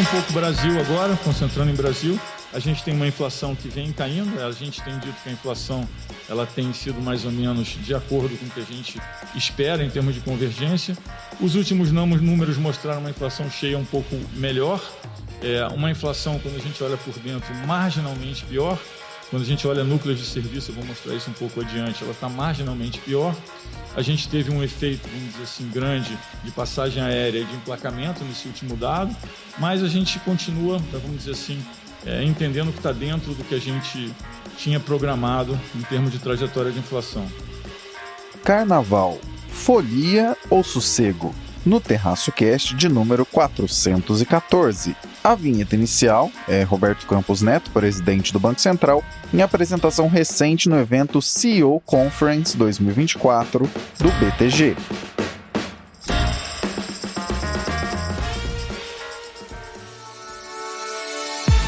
um pouco o Brasil agora, concentrando em Brasil. A gente tem uma inflação que vem caindo. A gente tem dito que a inflação ela tem sido mais ou menos de acordo com o que a gente espera em termos de convergência. Os últimos números mostraram uma inflação cheia um pouco melhor. Uma inflação, quando a gente olha por dentro, marginalmente pior. Quando a gente olha núcleos de serviço, eu vou mostrar isso um pouco adiante, ela está marginalmente pior. A gente teve um efeito, vamos dizer assim, grande de passagem aérea e de emplacamento nesse último dado, mas a gente continua, vamos dizer assim, entendendo que está dentro do que a gente tinha programado em termos de trajetória de inflação. Carnaval, folia ou sossego? No Terraço Cast de número 414. A vinheta inicial é Roberto Campos Neto, presidente do Banco Central, em apresentação recente no evento CEO Conference 2024 do BTG.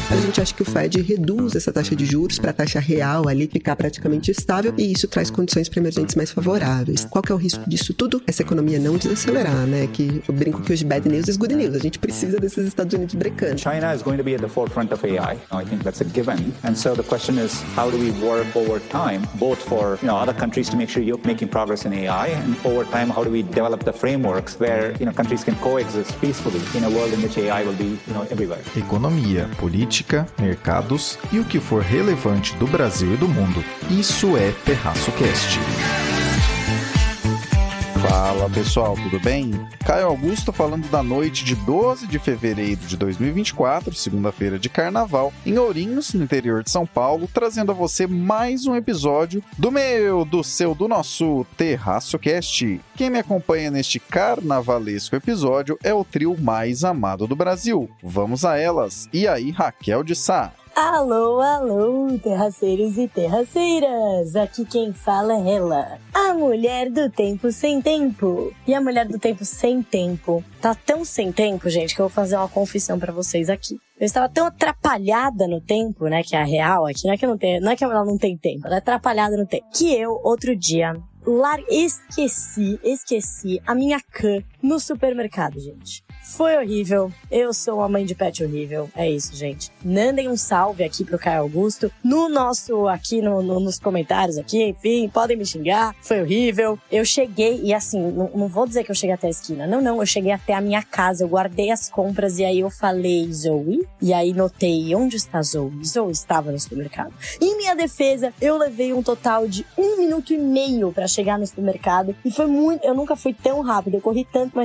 A gente acha que o Fed reduz essa taxa de juros para a taxa real ali ficar praticamente estável e isso traz condições para emergentes mais favoráveis. Qual que é o risco disso tudo? Essa economia não desacelerar, né? Que eu brinco que os bad news is good news. A gente precisa desses Estados Unidos brecando. China is going to be at the forefront of AI. I think that's a given. And so the question is, how do we work over time, both for other countries to make sure you're making progress in AI, and over time, how do we develop the frameworks where countries can coexist peacefully in a world in which AI will be everywhere. Economia, política, mercados e o que for relevante do Brasil e do mundo. Isso é Terraço Cast. Fala pessoal, tudo bem? Caio Augusto falando da noite de 12 de fevereiro de 2024, segunda-feira de carnaval, em Ourinhos, no interior de São Paulo, trazendo a você mais um episódio do nosso Terraço Cast. Quem me acompanha neste carnavalesco episódio é o trio mais amado do Brasil. Vamos a elas. E aí, Raquel de Sá? Alô, alô, terraceiros e terraceiras! Aqui quem fala é ela, a mulher do tempo sem tempo. E a mulher do tempo sem tempo tá tão sem tempo, gente, que eu vou fazer uma confissão pra vocês aqui. Eu estava tão atrapalhada no tempo, né, que é a real aqui, não é que ela não tem tempo, ela é atrapalhada no tempo, que eu, outro dia, esqueci a minha can no supermercado, gente. Foi horrível, eu sou uma mãe de pet horrível, é isso, gente. Mandem um salve aqui pro Caio Augusto, aqui nos comentários aqui, enfim, podem me xingar, foi horrível. Eu cheguei, e assim, não vou dizer que eu cheguei até a esquina, não, eu cheguei até a minha casa, eu guardei as compras e aí eu falei, Zoe, e aí notei, onde está Zoe? Zoe estava no supermercado. Em minha defesa, eu levei um total de 1 minuto e meio pra chegar no supermercado, e foi muito, eu nunca fui tão rápido, eu corri tanto,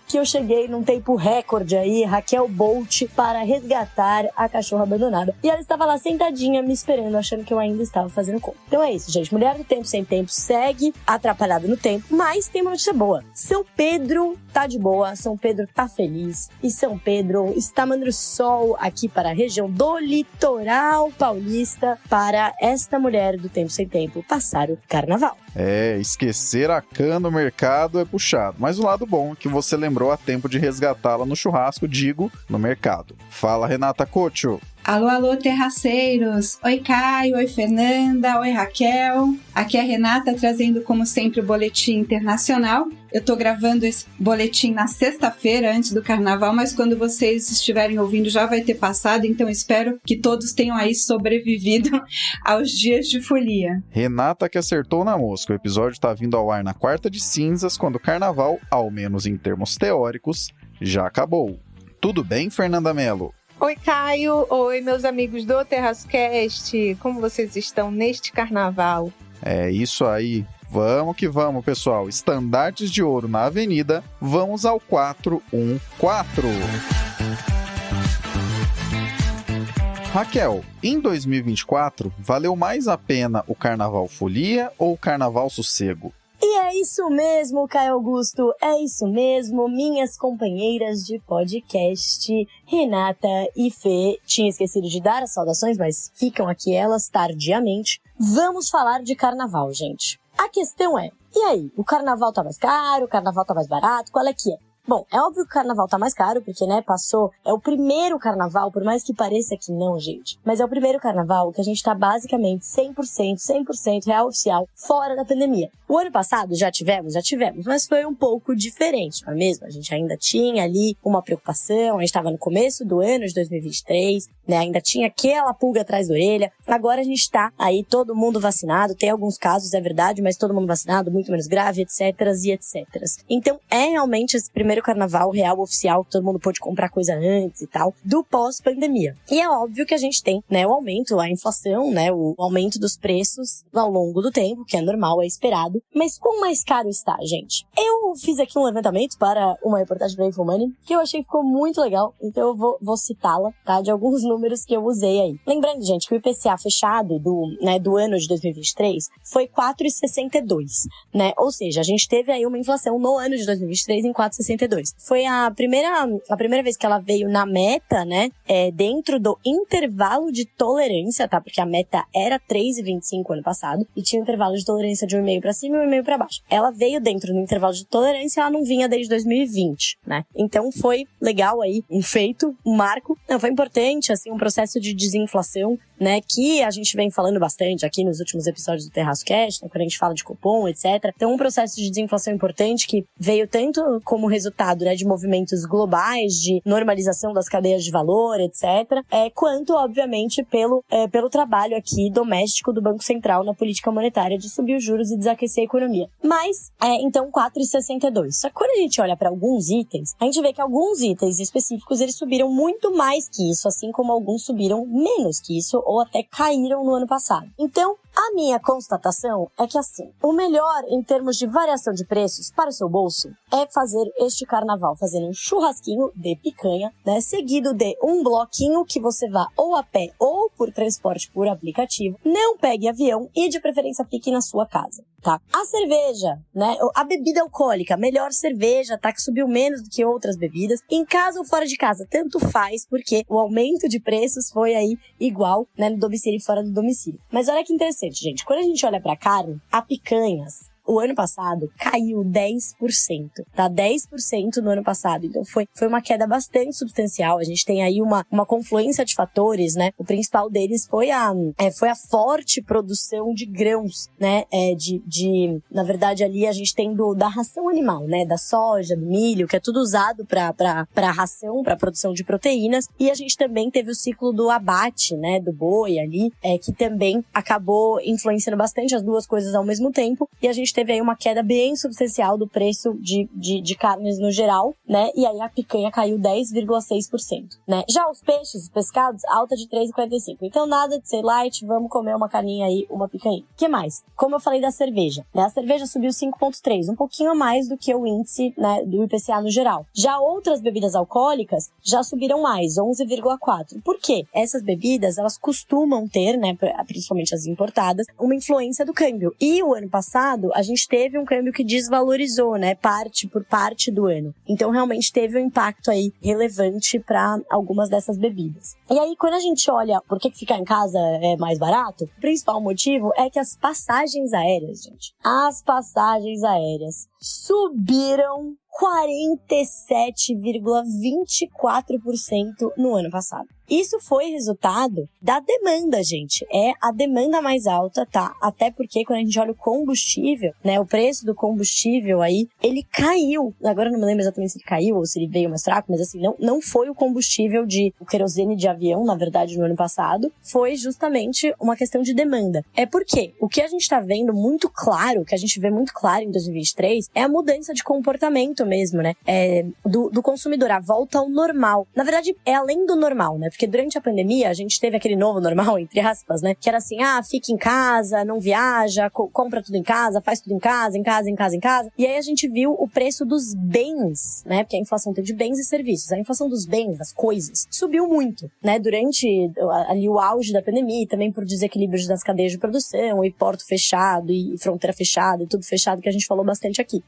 que eu cheguei num tempo recorde aí, Raquel Bolt, para resgatar a cachorra abandonada. E ela estava lá sentadinha, me esperando, achando que eu ainda estava fazendo conta. Então é isso, gente. Mulher do tempo sem tempo segue atrapalhada no tempo, mas tem uma notícia boa. São Pedro tá de boa, São Pedro tá feliz, e São Pedro está mandando sol aqui para a região do litoral paulista para esta mulher do tempo sem tempo passar o carnaval. Esquecer a can no mercado é puxado, mas o lado bom é que você lembrou a tempo de resgatá-la no churrasco, digo, no mercado. Fala, Renata Cocho. Alô, alô, terraceiros! Oi, Caio, oi, Fernanda, oi, Raquel. Aqui é a Renata trazendo, como sempre, o Boletim Internacional. Eu tô gravando esse boletim na sexta-feira, antes do carnaval, mas quando vocês estiverem ouvindo já vai ter passado, então espero que todos tenham aí sobrevivido aos dias de folia. Renata que acertou na mosca. O episódio tá vindo ao ar na quarta de cinzas, quando o carnaval, ao menos em termos teóricos, já acabou. Tudo bem, Fernanda Mello? Oi, Caio. Oi, meus amigos do Terraço Cast. Como vocês estão neste carnaval? É isso aí. Vamos que vamos, pessoal. Estandartes de ouro na avenida. Vamos ao 414. Raquel, em 2024, valeu mais a pena o Carnaval Folia ou o Carnaval Sossego? E é isso mesmo, Caio Augusto, é isso mesmo, minhas companheiras de podcast, Renata e Fê. Tinha esquecido de dar as saudações, mas ficam aqui elas tardiamente. Vamos falar de carnaval, gente. A questão é, e aí, o carnaval tá mais caro, o carnaval tá mais barato, qual é que é? Bom, é óbvio que o carnaval tá mais caro, porque, né, é o primeiro carnaval, por mais que pareça que não, gente, mas é o primeiro carnaval que a gente tá basicamente 100% real oficial, fora da pandemia. O ano passado já tivemos, mas foi um pouco diferente, não é mesmo? A gente ainda tinha ali uma preocupação, a gente tava no começo do ano de 2023, né, ainda tinha aquela pulga atrás da orelha. Agora a gente tá aí todo mundo vacinado, tem alguns casos, é verdade, mas todo mundo vacinado, muito menos grave, etc. Então é realmente esse primeiro carnaval real oficial, que todo mundo pôde comprar coisa antes e tal, do pós-pandemia. E é óbvio que a gente tem, né, o aumento, a inflação, né, o aumento dos preços ao longo do tempo, que é normal, é esperado. Mas quão mais caro está, gente? Eu fiz aqui um levantamento para uma reportagem para Infomoney, que eu achei que ficou muito legal, então eu vou citá-la, tá, de alguns números que eu usei aí. Lembrando, gente, que o IPCA fechado do ano de 2023 foi 4,62, né? Ou seja, a gente teve aí uma inflação no ano de 2023 em 4,62. Foi a primeira vez que ela veio na meta, né? Dentro do intervalo de tolerância, tá? Porque a meta era 3,25 ano passado e tinha um intervalo de tolerância de 1,5 para cima e 1,5 para baixo. Ela veio dentro do intervalo de tolerância, ela não vinha desde 2020, né? Então foi legal aí, um feito, um marco. Não, foi importante, assim, um processo de desinflação, né? Que a gente vem falando bastante aqui nos últimos episódios do Terraço Cast, né, quando a gente fala de cupom, etc. Então, um processo de desinflação importante que veio tanto como resultado, né, de movimentos globais, de normalização das cadeias de valor, etc., quanto, obviamente, pelo trabalho aqui doméstico do Banco Central na política monetária de subir os juros e desaquecer a economia. Mas, então, 4,62. Só que quando a gente olha para alguns itens, a gente vê que alguns itens específicos, eles subiram muito mais que isso, assim como alguns subiram menos que isso, ou até caíram no ano passado. Então, a minha constatação é que, assim, o melhor em termos de variação de preços para o seu bolso é fazer este carnaval fazendo um churrasquinho de picanha, né, seguido de um bloquinho que você vá ou a pé ou por transporte por aplicativo, não pegue avião e de preferência fique na sua casa, tá? A cerveja, né, a bebida alcoólica, melhor cerveja, tá, que subiu menos do que outras bebidas, em casa ou fora de casa, tanto faz, porque o aumento de preços foi aí igual, né, no domicílio e fora do domicílio. Mas olha que interessante, gente, quando a gente olha pra carne, a picanhas, o ano passado caiu 10%, tá? 10% no ano passado. Então foi uma queda bastante substancial. A gente tem aí uma confluência de fatores, né? O principal deles foi a forte produção de grãos, né? Na verdade, ali a gente tem da ração animal, né? Da soja, do milho, que é tudo usado pra ração, pra produção de proteínas. E a gente também teve o ciclo do abate, né? Do boi ali, que também acabou influenciando bastante as duas coisas ao mesmo tempo. E a gente teve aí uma queda bem substancial do preço de carnes no geral, né? E aí a picanha caiu 10,6%, né? Já os peixes, os pescados, alta de 3,45%. Então nada de ser light, vamos comer uma carninha aí, uma picanha. O que mais? Como eu falei da cerveja, né? A cerveja subiu 5,3%, um pouquinho a mais do que o índice, né, do IPCA no geral. Já outras bebidas alcoólicas já subiram mais, 11,4%. Por quê? Essas bebidas, elas costumam ter, né, principalmente as importadas, uma influência do câmbio. E o ano passado, a gente teve um câmbio que desvalorizou, né, parte por parte do ano. Então, realmente teve um impacto aí relevante para algumas dessas bebidas. E aí, quando a gente olha por que ficar em casa é mais barato, o principal motivo é que as passagens aéreas, gente, subiram 47,24% no ano passado. Isso foi resultado da demanda, gente. É a demanda mais alta, tá? Até porque quando a gente olha o combustível, né? O preço do combustível aí, ele caiu. Agora eu não me lembro exatamente se ele caiu ou se ele veio mais fraco, mas assim, não foi o combustível o querosene de avião, na verdade, no ano passado. Foi justamente uma questão de demanda. É porque o que a gente tá vendo muito claro, o que a gente vê muito claro em 2023, é a mudança de comportamento mesmo, né? Do consumidor, a volta ao normal. Na verdade, é além do normal, né? Porque durante a pandemia, a gente teve aquele novo normal, entre aspas, né? Que era assim, fica em casa, não viaja, compra tudo em casa, faz tudo em casa. E aí a gente viu o preço dos bens, né? Porque a inflação tem de bens e serviços. A inflação dos bens, das coisas, subiu muito, né? Durante ali o auge da pandemia, também por desequilíbrios das cadeias de produção, e porto fechado, e fronteira fechada, e tudo fechado, que a gente falou bastante aqui.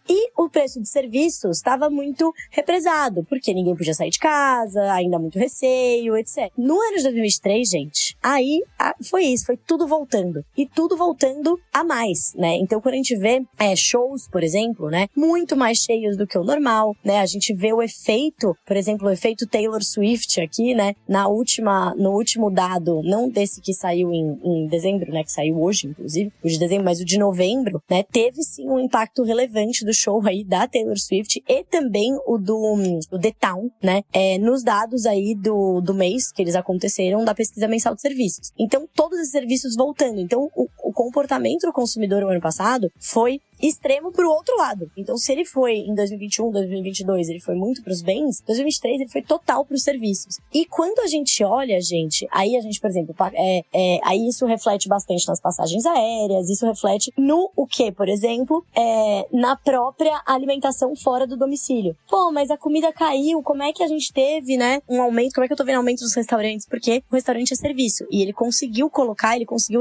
E o preço de serviços estava muito represado, porque ninguém podia sair de casa, ainda muito receio, cheio, etc. No ano de 2023, gente, aí foi isso, foi tudo voltando. E tudo voltando a mais, né? Então, quando a gente vê shows, por exemplo, né, muito mais cheios do que o normal, né? A gente vê o efeito, por exemplo, o efeito Taylor Swift aqui, né? No último dado, não desse que saiu em dezembro, né? Que saiu hoje, inclusive, o de dezembro, mas o de novembro, né? Teve sim um impacto relevante do show aí da Taylor Swift e também o do The Town, né? Nos dados aí do mês que eles aconteceram da pesquisa mensal de serviços. Então, todos esses serviços voltando. Então, o comportamento do consumidor no ano passado foi extremo pro outro lado. Então, se ele foi em 2021, 2022, ele foi muito pros bens, 2023 ele foi total pros serviços. E quando a gente olha, gente, aí a gente, por exemplo, aí isso reflete bastante nas passagens aéreas, isso reflete no o quê, por exemplo, na própria alimentação fora do domicílio. Pô, mas a comida caiu, como é que a gente teve, né, um aumento, como é que eu tô vendo aumento dos restaurantes? Porque o restaurante é serviço, e ele conseguiu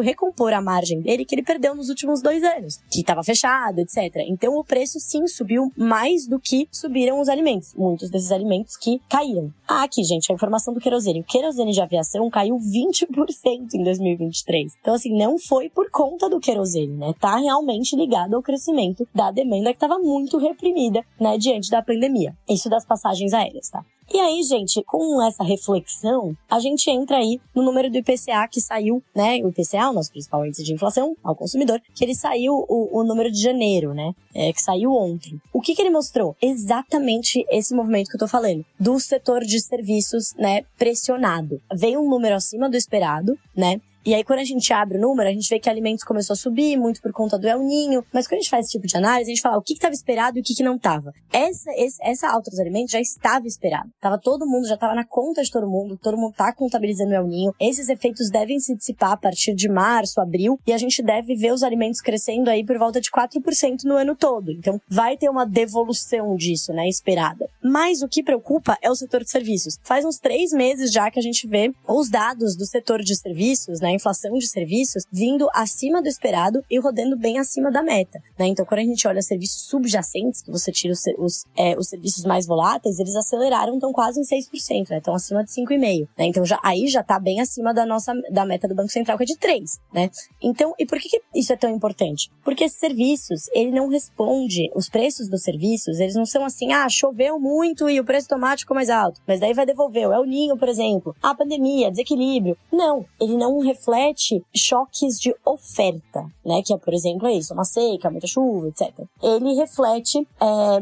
recompor a margem dele que ele perdeu nos últimos 2 anos, que tava fechado, etc. Então o preço sim subiu mais do que subiram os alimentos. Muitos desses alimentos que caíram. Aqui, gente, a informação do querosene. O querosene de aviação caiu 20% em 2023. Então, assim, não foi por conta do querosene, né? Tá realmente ligado ao crescimento da demanda que estava muito reprimida, né, diante da pandemia. Isso das passagens aéreas, tá? E aí, gente, com essa reflexão, a gente entra aí no número do IPCA que saiu, né? O IPCA, o nosso principal índice de inflação ao consumidor, que ele saiu o número de janeiro, né? Que saiu ontem. O que ele mostrou? Exatamente esse movimento que eu tô falando. Do setor de serviços, né? Pressionado. Veio um número acima do esperado, né? E aí, quando a gente abre o número, a gente vê que alimentos começou a subir, muito por conta do El Niño. Mas quando a gente faz esse tipo de análise, a gente fala o que estava esperado e o que não estava. Essa alta dos alimentos já estava esperada. Todo mundo, já estava na conta de todo mundo tá contabilizando o El Niño. Esses efeitos devem se dissipar a partir de março, abril, e a gente deve ver os alimentos crescendo aí por volta de 4% no ano todo. Então, vai ter uma devolução disso, né, esperada. Mas o que preocupa é o setor de serviços. Faz uns 3 meses já que a gente vê os dados do setor de serviços, né, inflação de serviços vindo acima do esperado e rodando bem acima da meta, né? Então, quando a gente olha serviços subjacentes, que você tira os serviços mais voláteis, eles aceleraram, estão quase em 6%, né? Estão acima de 5,5%, né? Então, aí já tá bem acima da meta do Banco Central, que é de 3%, né? Então, e por que isso é tão importante? Porque esses serviços, ele não responde, os preços dos serviços, eles não são assim, choveu muito e o preço do tomate ficou mais alto, mas daí vai devolver, o El Niño, por exemplo, a pandemia, desequilíbrio. Não, ele não reflete choques de oferta, né? Que é, por exemplo, isso, uma seca, muita chuva, etc. Ele reflete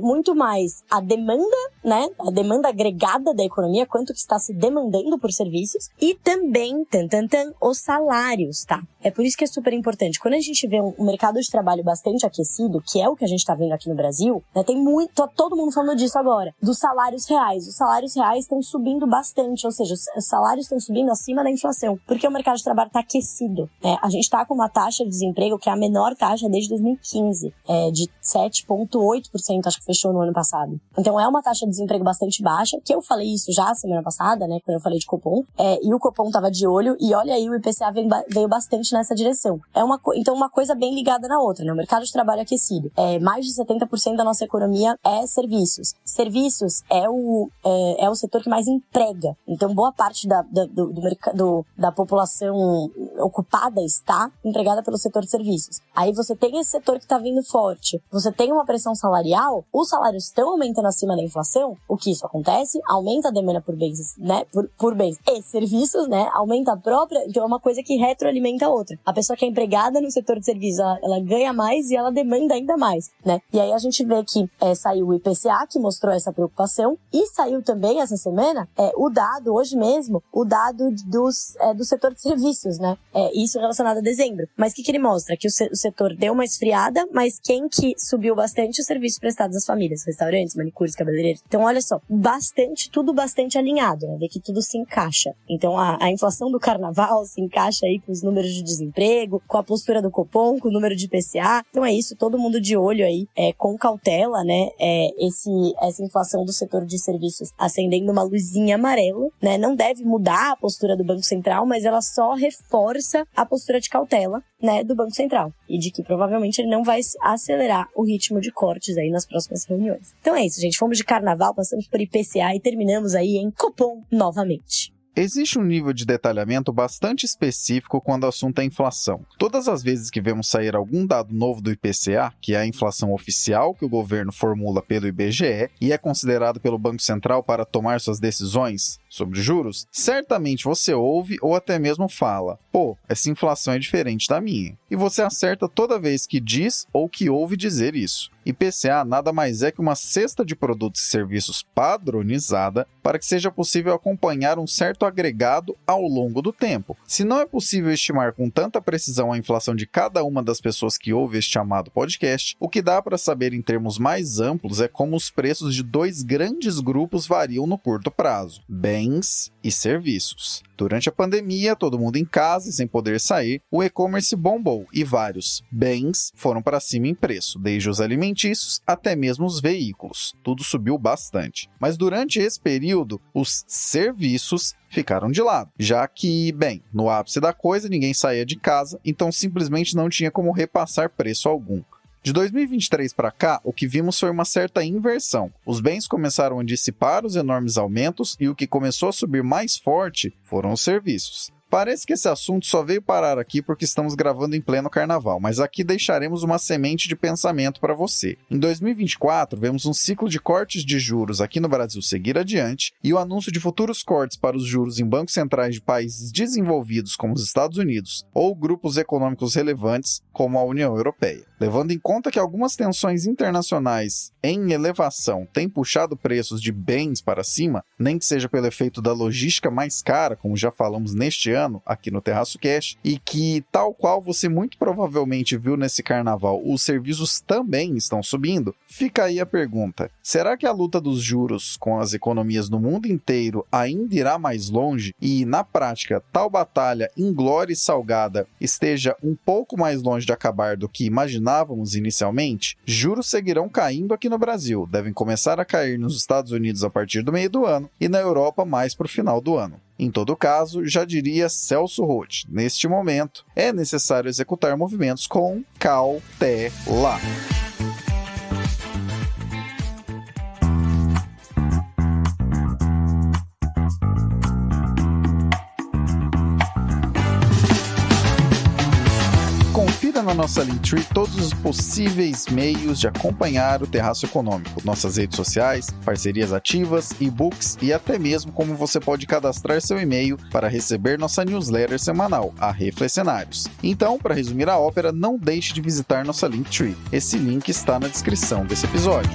muito mais a demanda, né? A demanda agregada da economia, quanto que está se demandando por serviços, e também, os salários, tá? É por isso que é super importante. Quando a gente vê um mercado de trabalho bastante aquecido, que é o que a gente tá vendo aqui no Brasil, né? Tem todo mundo falando disso agora, dos salários reais. Os salários reais estão subindo bastante, ou seja, os salários estão subindo acima da inflação, porque o mercado de trabalho tá aquecido, né? A gente tá com uma taxa de desemprego que é a menor taxa desde 2015, de 7,8%, acho que fechou no ano passado. Então é uma taxa de desemprego bastante baixa, que eu falei isso já semana passada, né, quando eu falei de Copom, e o Copom tava de olho, e olha aí, o IPCA veio bastante nessa direção. Então uma coisa bem ligada na outra, né? O mercado de trabalho aquecido. Mais de 70% da nossa economia é serviços. Serviços é o setor que mais emprega. Então boa parte da população ocupada está empregada pelo setor de serviços. Aí você tem esse setor que está vindo forte, você tem uma pressão salarial, os salários estão aumentando acima da inflação, o que isso acontece? Aumenta a demanda por bens, né? Por bens e serviços, né? Aumenta a própria, então é uma coisa que retroalimenta a outra. A pessoa que é empregada no setor de serviços, ela ganha mais e ela demanda ainda mais, né? E aí a gente vê que saiu o IPCA, que mostrou essa preocupação, e saiu também essa semana o dado, hoje mesmo, o dado do setor de serviços, né? Isso relacionado a dezembro. Mas o que ele mostra? Que o setor deu uma esfriada, mas quem que subiu bastante? Os serviços prestados às famílias, restaurantes, manicures, cabeleireiros. Então, olha só, tudo bastante alinhado, né? Vê que tudo se encaixa. Então, a inflação do carnaval se encaixa aí com os números de desemprego, com a postura do Copom, com o número de IPCA. Então, é isso, todo mundo de olho aí, com cautela, né? Essa inflação do setor de serviços acendendo uma luzinha amarela, né? Não deve mudar a postura do Banco Central, mas ela só reforça a postura de cautela, né, do Banco Central, e de que provavelmente ele não vai acelerar o ritmo de cortes aí nas próximas reuniões. Então é isso, gente, fomos de carnaval, passamos por IPCA e terminamos aí em Copom novamente. Existe um nível de detalhamento bastante específico quando o assunto é inflação. Todas as vezes que vemos sair algum dado novo do IPCA, que é a inflação oficial que o governo formula pelo IBGE e é considerado pelo Banco Central para tomar suas decisões sobre juros, certamente você ouve ou até mesmo fala: pô, essa inflação é diferente da minha. E você acerta toda vez que diz ou que ouve dizer isso. IPCA nada mais é que uma cesta de produtos e serviços padronizada para que seja possível acompanhar um certo agregado ao longo do tempo. Se não é possível estimar com tanta precisão a inflação de cada uma das pessoas que ouve este amado podcast, o que dá para saber em termos mais amplos é como os preços de dois grandes grupos variam no curto prazo: bens e serviços. Durante a pandemia, todo mundo em casa e sem poder sair, o e-commerce bombou e vários bens foram para cima em preço, desde os alimentícios até mesmo os veículos. Tudo subiu bastante. Mas durante esse período, os serviços ficaram de lado, já que, bem, no ápice da coisa ninguém saía de casa, então simplesmente não tinha como repassar preço algum. De 2023 para cá, o que vimos foi uma certa inversão. Os bens começaram a dissipar os enormes aumentos e o que começou a subir mais forte foram os serviços. Parece que esse assunto só veio parar aqui porque estamos gravando em pleno carnaval, mas aqui deixaremos uma semente de pensamento para você. Em 2024, vemos um ciclo de cortes de juros aqui no Brasil seguir adiante e o anúncio de futuros cortes para os juros em bancos centrais de países desenvolvidos como os Estados Unidos ou grupos econômicos relevantes como a União Europeia. Levando em conta que algumas tensões internacionais em elevação têm puxado preços de bens para cima, nem que seja pelo efeito da logística mais cara, como já falamos neste ano aqui no Terraço Cash, e que, tal qual você muito provavelmente viu nesse carnaval, os serviços também estão subindo, fica aí a pergunta: será que a luta dos juros com as economias no mundo inteiro ainda irá mais longe e, na prática, tal batalha inglória e salgada esteja um pouco mais longe de acabar do que imaginávamos inicialmente? Juros seguirão caindo aqui no Brasil, devem começar a cair nos Estados Unidos a partir do meio do ano e na Europa mais para o final do ano. Em todo caso, já diria Celso Roth, neste momento é necessário executar movimentos com cautela. Confira na nossa Linktree todos os possíveis meios de acompanhar o Terraço Econômico, nossas redes sociais, parcerias ativas, e-books e até mesmo como você pode cadastrar seu e-mail para receber nossa newsletter semanal, a Reflexionários. Então, para resumir a ópera, não deixe de visitar nossa Linktree. Esse link está na descrição desse episódio.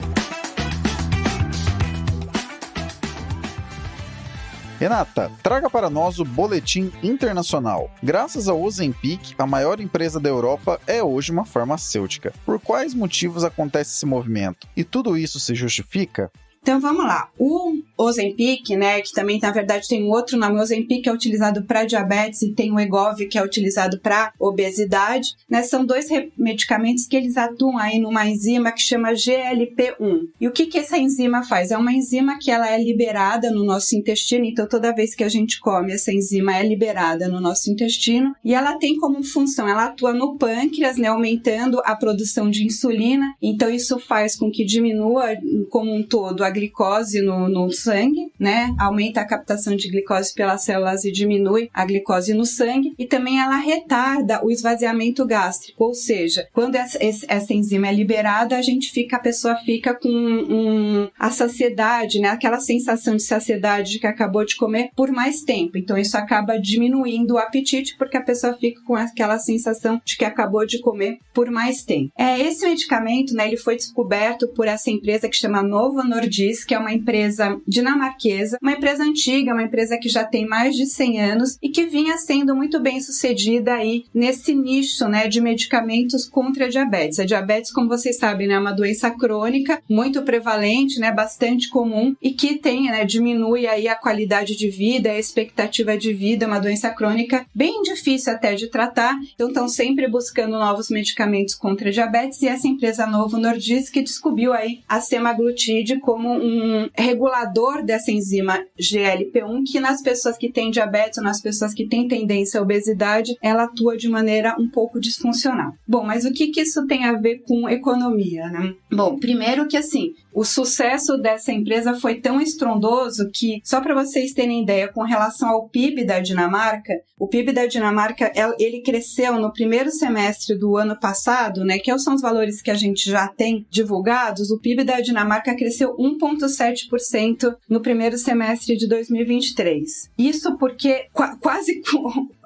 Renata, traga para nós o Boletim Internacional. Graças ao Ozempic, a maior empresa da Europa é hoje uma farmacêutica. Por quais motivos acontece esse movimento? E tudo isso se justifica? Então vamos lá, o Ozempic, né, que também na verdade tem um outro nome, o Ozempic é utilizado para diabetes e tem o Wegovy que é utilizado para obesidade, né, são dois medicamentos que eles atuam aí numa enzima que chama GLP-1. E o que essa enzima faz? É uma enzima que ela é liberada no nosso intestino, então toda vez que a gente come, essa enzima é liberada no nosso intestino e ela tem como função, ela atua no pâncreas, né, aumentando a produção de insulina, então isso faz com que diminua como um todo a glicose no sangue, né? Aumenta a captação de glicose pelas células e diminui a glicose no sangue. E também ela retarda o esvaziamento gástrico, ou seja, quando essa enzima é liberada, a pessoa fica com a saciedade, né? Aquela sensação de saciedade de que acabou de comer por mais tempo. Então isso acaba diminuindo o apetite porque a pessoa fica com aquela sensação de que acabou de comer por mais tempo. Esse medicamento, né? Ele foi descoberto por essa empresa que chama Novo Nordisk, que é uma empresa dinamarquesa, uma empresa antiga, uma empresa que já tem mais de 100 anos e que vinha sendo muito bem sucedida aí nesse nicho, né, de medicamentos contra a diabetes. A diabetes, como vocês sabem, né, é uma doença crônica, muito prevalente, né, bastante comum e que tem, né, diminui aí a qualidade de vida, a expectativa de vida, uma doença crônica bem difícil até de tratar, então estão sempre buscando novos medicamentos contra a diabetes e essa empresa Novo Nordisk descobriu aí a semaglutide como um regulador dessa enzima GLP-1 que nas pessoas que têm diabetes ou nas pessoas que têm tendência à obesidade, ela atua de maneira um pouco disfuncional. Bom, mas o que isso tem a ver com economia, né? Bom, primeiro que assim, O sucesso dessa empresa foi tão estrondoso que, só para vocês terem ideia, com relação ao PIB da Dinamarca, o PIB da Dinamarca, ele cresceu no primeiro semestre do ano passado, né, que são os valores que a gente já tem divulgados, o PIB da Dinamarca cresceu 1,7% no primeiro semestre de 2023. Isso porque quase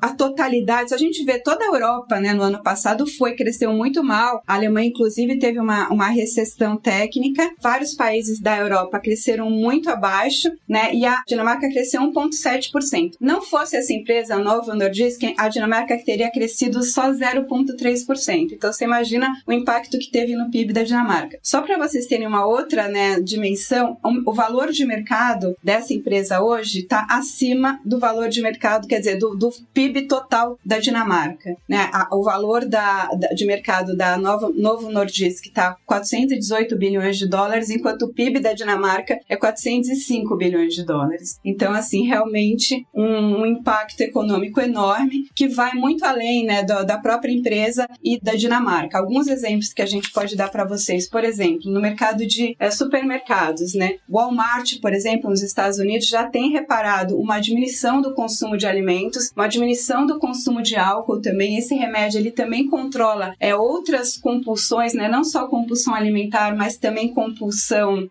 a totalidade, se a gente vê toda a Europa, né, no ano passado cresceu muito mal, a Alemanha inclusive teve uma recessão técnica, vários países da Europa cresceram muito abaixo, né, e a Dinamarca cresceu 1,7%. Não fosse essa empresa, a Novo Nordisk, a Dinamarca teria crescido só 0,3%. Então você imagina o impacto que teve no PIB da Dinamarca. Só para vocês terem uma outra, né, dimensão, o valor de mercado dessa empresa hoje está acima do valor de mercado, quer dizer, do PIB total da Dinamarca, né? O valor de mercado da Novo Nordisk está 418 bilhões de dólares, enquanto o PIB da Dinamarca é 405 bilhões de dólares. Então, assim, realmente um impacto econômico enorme que vai muito além, né, da própria empresa e da Dinamarca. Alguns exemplos que a gente pode dar para vocês, por exemplo, no mercado de supermercados, né? Walmart, por exemplo, nos Estados Unidos, já tem reparado uma diminuição do consumo de alimentos, uma diminuição do consumo de álcool também. Esse remédio, ele também controla outras compulsões, né? Não só compulsão alimentar, mas também compulsão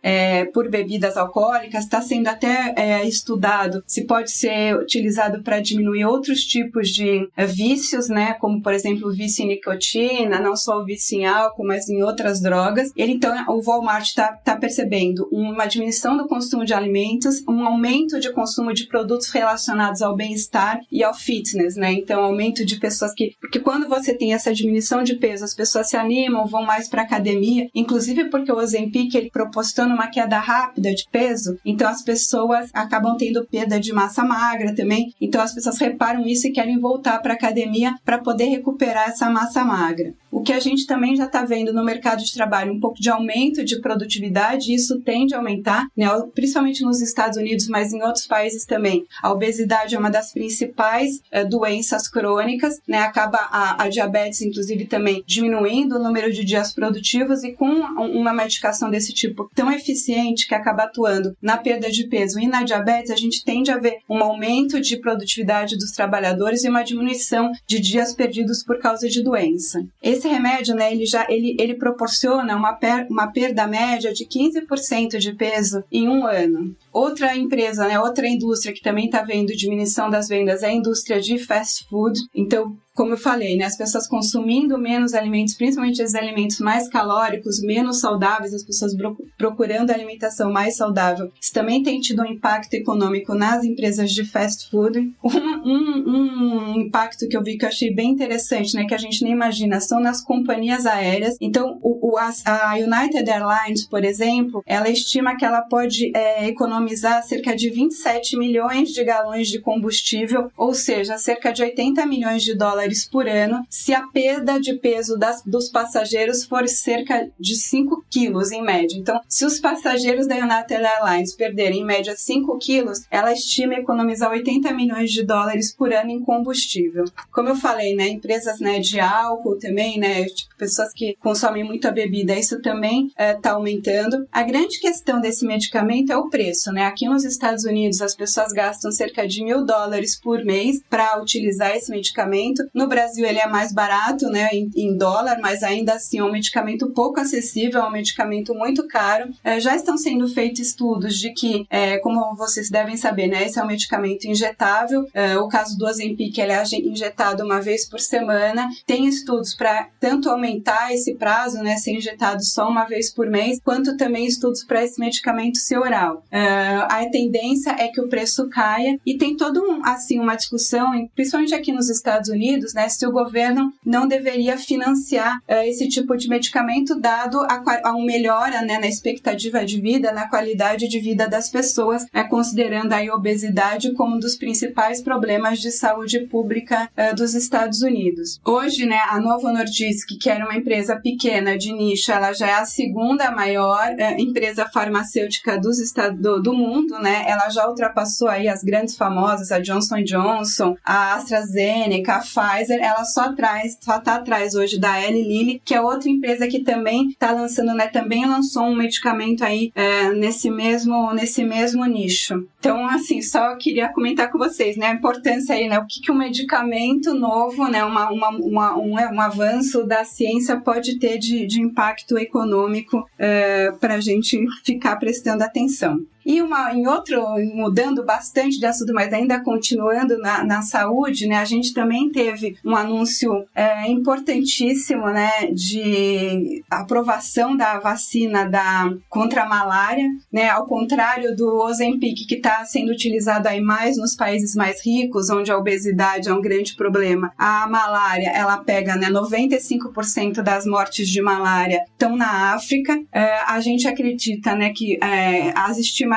por bebidas alcoólicas. Está sendo até estudado se pode ser utilizado para diminuir outros tipos de vícios, né? Como, por exemplo, o vício em nicotina, não só o vício em álcool, mas em outras drogas. Então, o Walmart está percebendo uma diminuição do consumo de alimentos, um aumento de consumo de produtos relacionados ao bem-estar e ao fitness, né? Então, aumento de pessoas porque quando você tem essa diminuição de peso, as pessoas se animam, vão mais para academia, inclusive porque o Ozempic, ele proporciona uma queda rápida de peso, então as pessoas acabam tendo perda de massa magra também, então as pessoas reparam isso e querem voltar para academia para poder recuperar essa massa magra. O que a gente também já está vendo no mercado de trabalho, um pouco de aumento de produtividade, isso tende a aumentar, né? Principalmente nos Estados Unidos, mas em outros países também. A obesidade é uma das principais doenças crônicas, né? Acaba a diabetes, inclusive, também diminuindo o número de dias produtivos, e com uma medicação desse tipo tão eficiente que acaba atuando na perda de peso e na diabetes, a gente tende a ver um aumento de produtividade dos trabalhadores e uma diminuição de dias perdidos por causa de doença. Esse remédio, né, ele proporciona uma perda média de 15% de peso em um ano. Outra empresa, né, outra indústria que também está vendo diminuição das vendas é a indústria de fast food. Então, como eu falei, né, as pessoas consumindo menos alimentos, principalmente os alimentos mais calóricos, menos saudáveis, as pessoas procurando alimentação mais saudável. Isso também tem tido um impacto econômico nas empresas de fast food. Um impacto que eu vi que eu achei bem interessante, né, que a gente nem imagina, são nas companhias aéreas. Então, a United Airlines, por exemplo, ela estima que ela pode economizar cerca de 27 milhões de galões de combustível, ou seja, cerca de 80 milhões de dólares por ano, se a perda de peso dos passageiros for cerca de 5 quilos em média. Então, se os passageiros da United Airlines perderem em média 5 quilos, ela estima economizar 80 milhões de dólares por ano em combustível. Como eu falei, né, empresas, né, de álcool também, né, tipo, pessoas que consomem muita bebida, isso também está aumentando. A grande questão desse medicamento é o preço, né? Aqui nos Estados Unidos, as pessoas gastam cerca de $1.000 por mês para utilizar esse medicamento. No Brasil, ele é mais barato, né, em dólar, mas ainda assim é um medicamento pouco acessível, é um medicamento muito caro. Já estão sendo feitos estudos de que, como vocês devem saber, né, esse é um medicamento injetável. O caso do Ozempic, ele é injetado uma vez por semana. Tem estudos para tanto aumentar esse prazo, né, ser injetado só uma vez por mês, quanto também estudos para esse medicamento ser oral. A tendência é que o preço caia, e tem toda uma discussão, principalmente aqui nos Estados Unidos, né, se o governo não deveria financiar esse tipo de medicamento, dado a melhora, né, na expectativa de vida, na qualidade de vida das pessoas, considerando aí a obesidade como um dos principais problemas de saúde pública dos Estados Unidos. Hoje, né, a Novo Nordisk, que era uma empresa pequena de nicho, ela já é a segunda maior empresa farmacêutica do mundo, né? Ela já ultrapassou aí as grandes famosas, a Johnson & Johnson, a AstraZeneca, a Pfizer, Pfizer, ela só tá atrás hoje da Eli Lilly, que é outra empresa que também está lançando, né, também lançou um medicamento aí nesse mesmo nicho. Então, assim, só queria comentar com vocês, né, a importância aí, né, o que um medicamento novo, né, um avanço da ciência pode ter de impacto econômico para a gente ficar prestando atenção. E mudando bastante de assunto, mas ainda continuando na saúde, né, a gente também teve um anúncio importantíssimo, né, de aprovação da vacina contra a malária, né, ao contrário do Ozempic, que está sendo utilizado aí mais nos países mais ricos, onde a obesidade é um grande problema. A malária, ela pega, né, 95% das mortes de malária estão na África. A gente acredita, né, que as estimativas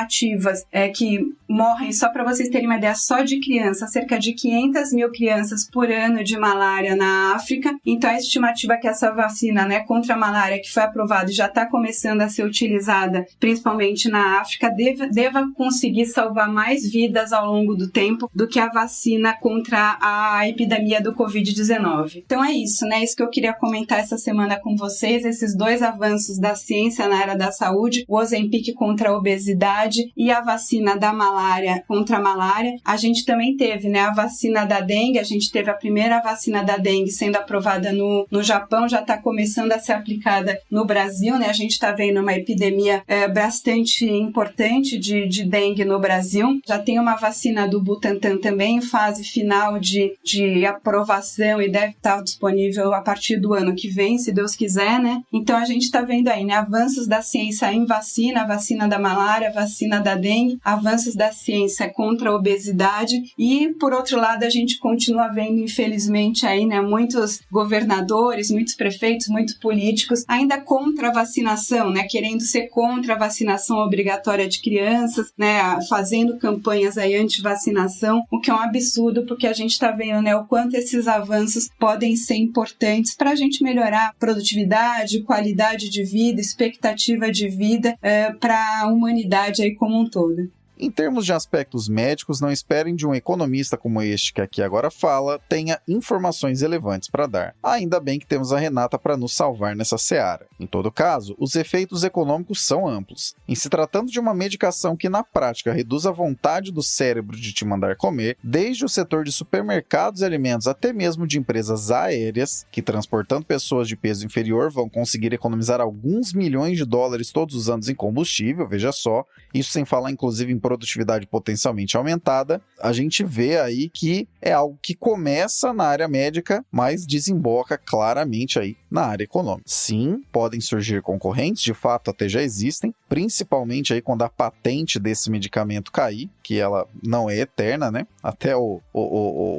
que morrem, só para vocês terem uma ideia, só de crianças, cerca de 500 mil crianças por ano de malária na África. Então, a estimativa é que essa vacina, né, contra a malária, que foi aprovada e já está começando a ser utilizada, principalmente na África, deva conseguir salvar mais vidas ao longo do tempo do que a vacina contra a epidemia do Covid-19. Então, é isso, né? Isso que eu queria comentar essa semana com vocês, esses dois avanços da ciência na área da saúde, o Ozempic contra a obesidade e a vacina da malária contra a malária. A gente também teve, né, a vacina da dengue, a gente teve a primeira vacina da dengue sendo aprovada no Japão, já está começando a ser aplicada no Brasil, né? A gente está vendo uma epidemia bastante importante de dengue no Brasil. Já tem uma vacina do Butantan também em fase final de aprovação e deve estar disponível a partir do ano que vem, se Deus quiser, né? Então a gente está vendo aí, né, avanços da ciência em vacina, a vacina da malária, a vacina da dengue, avanços da ciência contra a obesidade e, por outro lado, a gente continua vendo, infelizmente, aí, né, muitos governadores, muitos prefeitos, muitos políticos ainda contra a vacinação, né, querendo ser contra a vacinação obrigatória de crianças, né, fazendo campanhas aí anti-vacinação, o que é um absurdo, porque a gente está vendo, né, o quanto esses avanços podem ser importantes para a gente melhorar a produtividade, qualidade de vida, expectativa de vida para a humanidade aí como um todo. Em termos de aspectos médicos, não esperem de um economista como este que aqui agora fala tenha informações relevantes para dar. Ainda bem que temos a Renata para nos salvar nessa seara. Em todo caso, os efeitos econômicos são amplos. Em se tratando de uma medicação que na prática reduz a vontade do cérebro de te mandar comer, desde o setor de supermercados e alimentos até mesmo de empresas aéreas, que transportando pessoas de peso inferior vão conseguir economizar alguns milhões de dólares todos os anos em combustível, veja só, isso sem falar inclusive em produtividade potencialmente aumentada, a gente vê aí que é algo que começa na área médica, mas desemboca claramente aí na área econômica. Sim, podem surgir concorrentes, de fato até já existem, principalmente aí quando a patente desse medicamento cair, que ela não é eterna, né? Até o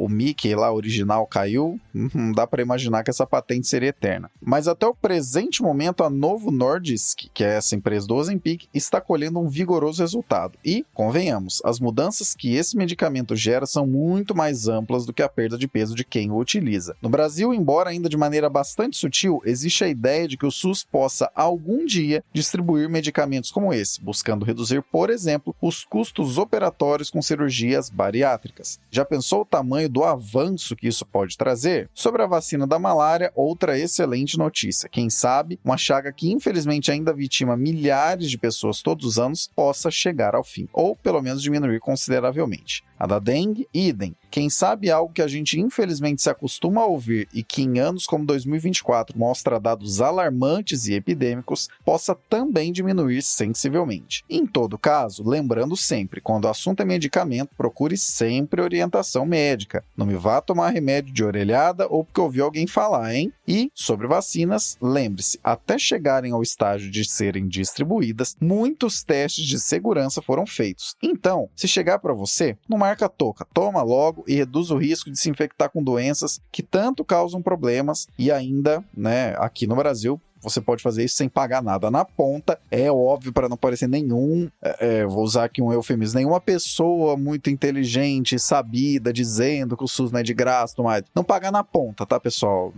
Mickey lá original caiu, não dá para imaginar que essa patente seria eterna. Mas até o presente momento, a Novo Nordisk, que é essa empresa do Ozempic, está colhendo um vigoroso resultado. E, convenhamos, as mudanças que esse medicamento gera são muito mais amplas do que a perda de peso de quem o utiliza. No Brasil, embora ainda de maneira bastante sutil, existe a ideia de que o SUS possa algum dia distribuir medicamentos como esse, buscando reduzir, por exemplo, os custos operatórios com cirurgias bariátricas. Já pensou o tamanho do avanço que isso pode trazer? Sobre a vacina da malária, outra excelente notícia. Quem sabe, uma chaga que infelizmente ainda vitima milhares de pessoas todos os anos possa chegar ao fim, ou pelo menos diminuir consideravelmente. A da dengue, idem. Quem sabe algo que a gente infelizmente se acostuma a ouvir e que em anos como 2024 mostra dados alarmantes e epidêmicos, possa também diminuir sensivelmente. Em todo caso, lembrando sempre, quando o assunto é medicamento, procure sempre orientação médica. Não me vá tomar remédio de orelhada ou porque ouviu alguém falar, hein? E, sobre vacinas, lembre-se, até chegarem ao estágio de serem distribuídas, muitos testes de segurança foram feitos. Então, se chegar para você, não marca a toca, toma logo e reduz o risco de se infectar com doenças que tanto causam problemas e ainda, né, aqui no Brasil, você pode fazer isso sem pagar nada na ponta. É óbvio, para não parecer vou usar aqui um eufemismo, nenhuma pessoa muito inteligente, sabida, dizendo que o SUS não é de graça, não paga na ponta, tá, pessoal?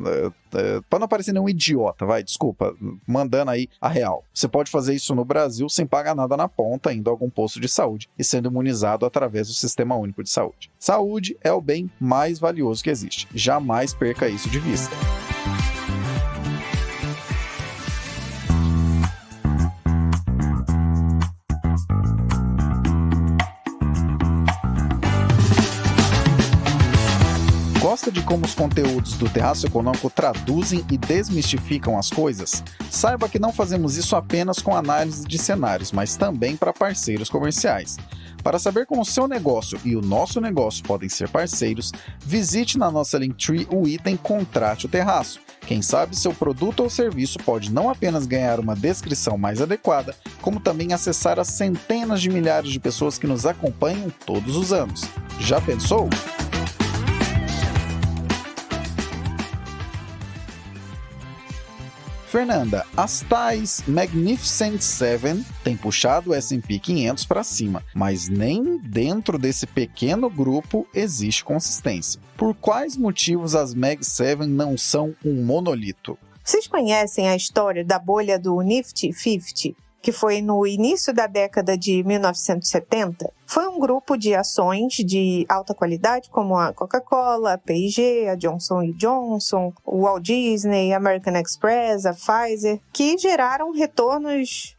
Para não parecer nenhum idiota, desculpa, mandando aí a real. Você pode fazer isso no Brasil sem pagar nada na ponta, indo a algum posto de saúde e sendo imunizado através do Sistema Único de Saúde. Saúde é o bem mais valioso que existe. Jamais perca isso de vista. Gosta de como os conteúdos do Terraço Econômico traduzem e desmistificam as coisas? Saiba que não fazemos isso apenas com análise de cenários, mas também para parceiros comerciais. Para saber como o seu negócio e o nosso negócio podem ser parceiros, visite na nossa Linktree o item Contrate o Terraço. Quem sabe seu produto ou serviço pode não apenas ganhar uma descrição mais adequada, como também acessar as centenas de milhares de pessoas que nos acompanham todos os anos. Já pensou? Fernanda, as tais Magnificent Seven têm puxado o S&P 500 para cima, mas nem dentro desse pequeno grupo existe consistência. Por quais motivos as Mag 7 não são um monolito? Vocês conhecem a história da bolha do Nifty 50? Que foi no início da década de 1970, foi um grupo de ações de alta qualidade, como a Coca-Cola, a P&G, a Johnson & Johnson, o Walt Disney, a American Express, a Pfizer, que geraram retornos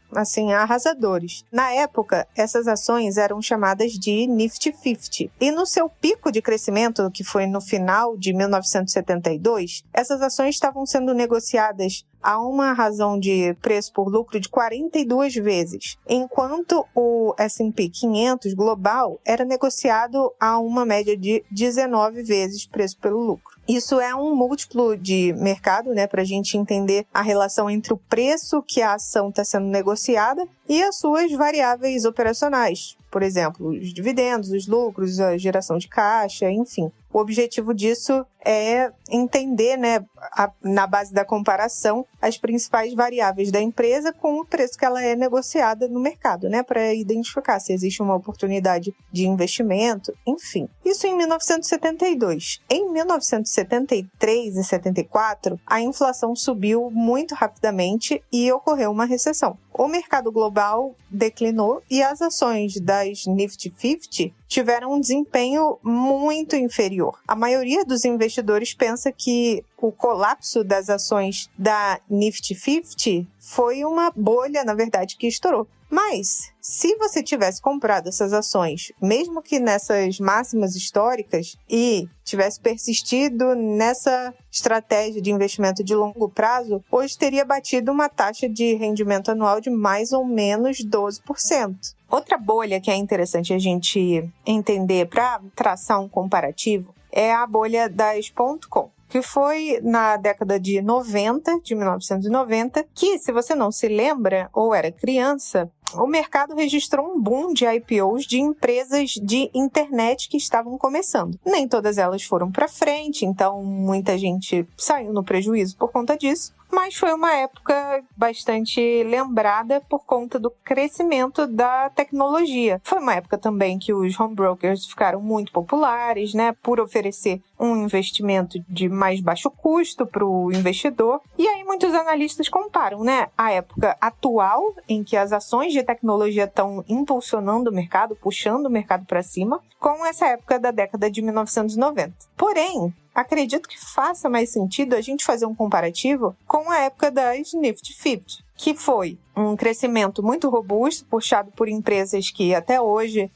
arrasadores. Na época, essas ações eram chamadas de Nifty 50. E no seu pico de crescimento, que foi no final de 1972, essas ações estavam sendo negociadas a uma razão de preço por lucro de 42 vezes, enquanto o S&P 500 global era negociado a uma média de 19 vezes preço pelo lucro. Isso é um múltiplo de mercado, para a gente entender a relação entre o preço que a ação está sendo negociada e as suas variáveis operacionais. Por exemplo, os dividendos, os lucros, a geração de caixa, enfim. O objetivo disso é entender, na base da comparação, as principais variáveis da empresa com o preço que ela é negociada no mercado, para identificar se existe uma oportunidade de investimento, enfim. Isso em 1972. Em 1973 e 74, a inflação subiu muito rapidamente e ocorreu uma recessão. O mercado global declinou e as ações das Nifty 50 tiveram um desempenho muito inferior. A maioria dos investidores pensa que o colapso das ações da Nifty 50 foi uma bolha, na verdade, que estourou. Mas, se você tivesse comprado essas ações, mesmo que nessas máximas históricas, e tivesse persistido nessa estratégia de investimento de longo prazo, hoje teria batido uma taxa de rendimento anual de mais ou menos 12%. Outra bolha que é interessante a gente entender para traçar um comparativo é a bolha das .com, que foi na década de 1990, que, se você não se lembra ou era criança, o mercado registrou um boom de IPOs de empresas de internet que estavam começando. Nem todas elas foram para frente, então muita gente saiu no prejuízo por conta disso. Mas foi uma época bastante lembrada por conta do crescimento da tecnologia. Foi uma época também que os home brokers ficaram muito populares, por oferecer um investimento de mais baixo custo para o investidor. E aí muitos analistas comparam, a época atual, em que as ações de tecnologia estão impulsionando o mercado, puxando o mercado para cima, com essa época da década de 1990. Porém, acredito que faça mais sentido a gente fazer um comparativo com a época das Nifty 50, que foi um crescimento muito robusto, puxado por empresas que até hoje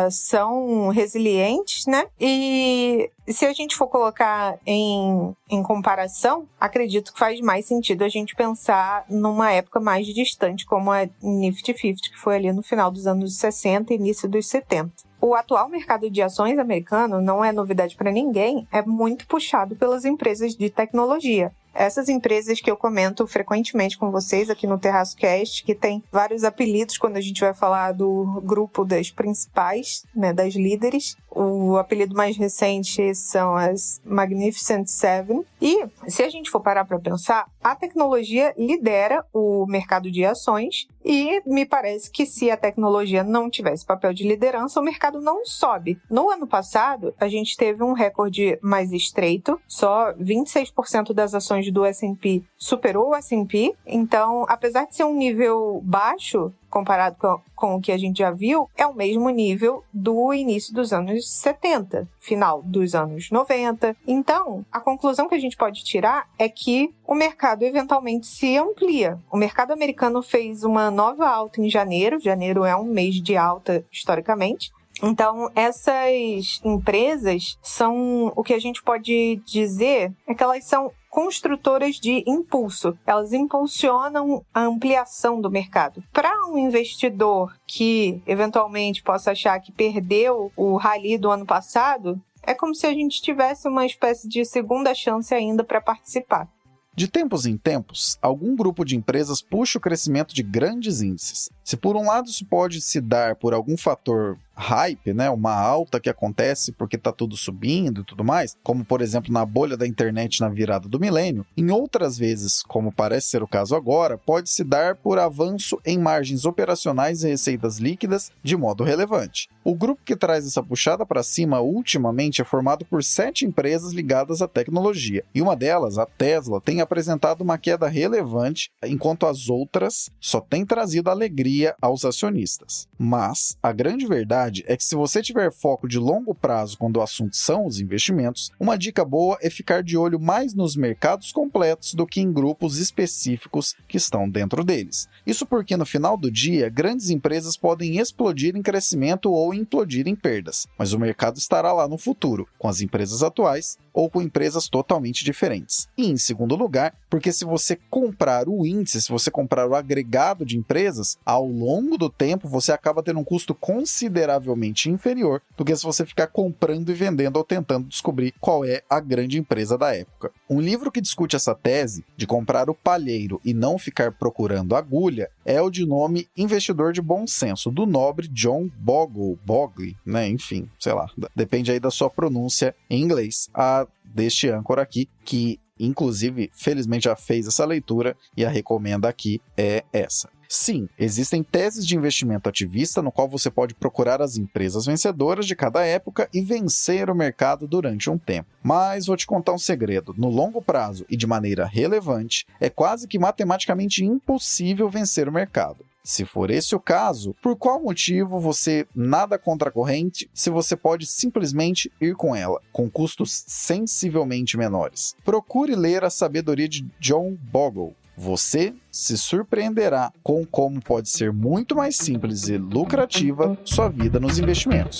são resilientes, E se a gente for colocar em comparação, acredito que faz mais sentido a gente pensar numa época mais distante, como a Nifty 50, que foi ali no final dos anos 60 e início dos 70. O atual mercado de ações americano, não é novidade para ninguém, é muito puxado pelas empresas de tecnologia. Essas empresas que eu comento frequentemente com vocês aqui no Terraço Cast, que tem vários apelidos quando a gente vai falar do grupo das principais, das líderes. O apelido mais recente são as Magnificent Seven. E, se a gente for parar para pensar, a tecnologia lidera o mercado de ações e me parece que se a tecnologia não tivesse papel de liderança, o mercado não sobe. No ano passado, a gente teve um recorde mais estreito, só 26% das ações do S&P superou o S&P. Então, apesar de ser um nível baixo, comparado com o que a gente já viu, é o mesmo nível do início dos anos 70, final dos anos 90. Então, a conclusão que a gente pode tirar é que o mercado eventualmente se amplia. O mercado americano fez uma nova alta em janeiro. Janeiro é um mês de alta historicamente. Então, essas empresas são, o que a gente pode dizer é que elas são construtoras de impulso. Elas impulsionam a ampliação do mercado. Para um investidor que eventualmente possa achar que perdeu o rally do ano passado, é como se a gente tivesse uma espécie de segunda chance ainda para participar. De tempos em tempos, algum grupo de empresas puxa o crescimento de grandes índices. Se por um lado isso pode se dar por algum fator hype, né, uma alta que acontece porque está tudo subindo e tudo mais, como por exemplo na bolha da internet na virada do milênio, em outras vezes, como parece ser o caso agora, pode se dar por avanço em margens operacionais e receitas líquidas de modo relevante. O grupo que traz essa puxada para cima ultimamente é formado por 7 empresas ligadas à tecnologia, e uma delas, a Tesla, tem apresentado uma queda relevante, enquanto as outras só têm trazido alegria aos acionistas. Mas a grande verdade é que se você tiver foco de longo prazo quando o assunto são os investimentos, uma dica boa é ficar de olho mais nos mercados completos do que em grupos específicos que estão dentro deles. Isso porque no final do dia, grandes empresas podem explodir em crescimento ou implodir em perdas, mas o mercado estará lá no futuro, com as empresas atuais ou com empresas totalmente diferentes. E em segundo lugar, porque se você comprar o índice, se você comprar o agregado de empresas, ao longo do tempo você acaba tendo um custo consideravelmente inferior do que se você ficar comprando e vendendo ou tentando descobrir qual é a grande empresa da época. Um livro que discute essa tese de comprar o palheiro e não ficar procurando agulha é o de nome Investidor de Bom Senso, do nobre John Bogle, né? Enfim, sei lá, depende aí da sua pronúncia em inglês. A deste âncora aqui, que inclusive felizmente já fez essa leitura e a recomenda aqui é essa. Sim, existem teses de investimento ativista no qual você pode procurar as empresas vencedoras de cada época e vencer o mercado durante um tempo. Mas vou te contar um segredo, no longo prazo e de maneira relevante, é quase que matematicamente impossível vencer o mercado. Se for esse o caso, por qual motivo você nada contra a corrente se você pode simplesmente ir com ela, com custos sensivelmente menores? Procure ler A Sabedoria de John Bogle. Você se surpreenderá com como pode ser muito mais simples e lucrativa sua vida nos investimentos.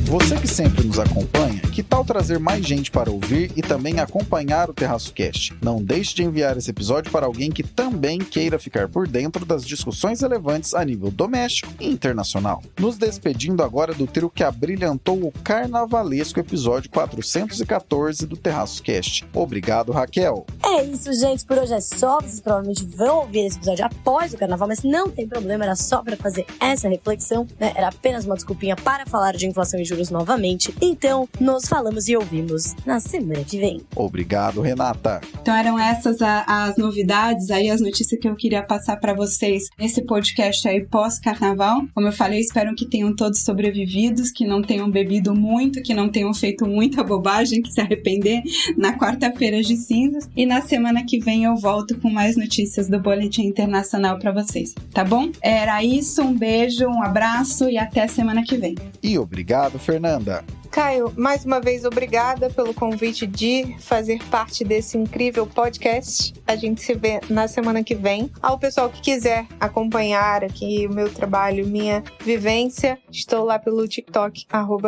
Você que sempre nos acompanha, que tal trazer mais gente para ouvir e também acompanhar o Terraço Cast? Não deixe de enviar esse episódio para alguém que também queira ficar por dentro das discussões relevantes a nível doméstico e internacional. Nos despedindo agora do trio que abrilhantou o carnavalesco episódio 414 do Terraço Cast. Obrigado, Raquel. É isso, gente. Por hoje é só. Vocês provavelmente vão ouvir esse episódio após o carnaval, mas não tem problema. Era só para fazer essa reflexão, né? Era apenas uma desculpinha para falar de inflação e juros novamente. Então, nos falamos e ouvimos na semana que vem. Obrigado, Renata. Então eram essas as novidades aí, as notícias que eu queria passar para vocês nesse podcast aí pós-carnaval. Como eu falei, espero que tenham todos sobrevividos, que não tenham bebido muito, que não tenham feito muita bobagem, que se arrepender na quarta-feira de cinzas. E na semana que vem eu volto com mais notícias do Boletim Internacional para vocês, tá bom? Era isso, um beijo, um abraço e até semana que vem. E obrigado, Fernanda. Caio, mais uma vez, obrigada pelo convite de fazer parte desse incrível podcast. A gente se vê na semana que vem. Ao pessoal que quiser acompanhar aqui o meu trabalho, minha vivência, estou lá pelo TikTok,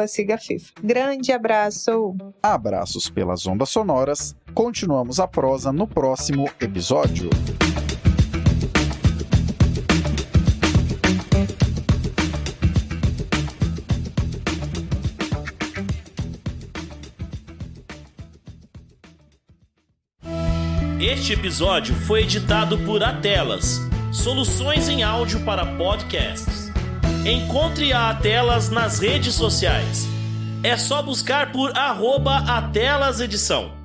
@sigafifa. Grande abraço! Abraços pelas ondas sonoras. Continuamos a prosa no próximo episódio. Este episódio foi editado por Atelas, soluções em áudio para podcasts. Encontre a Atelas nas redes sociais. É só buscar por @AtelasEdição.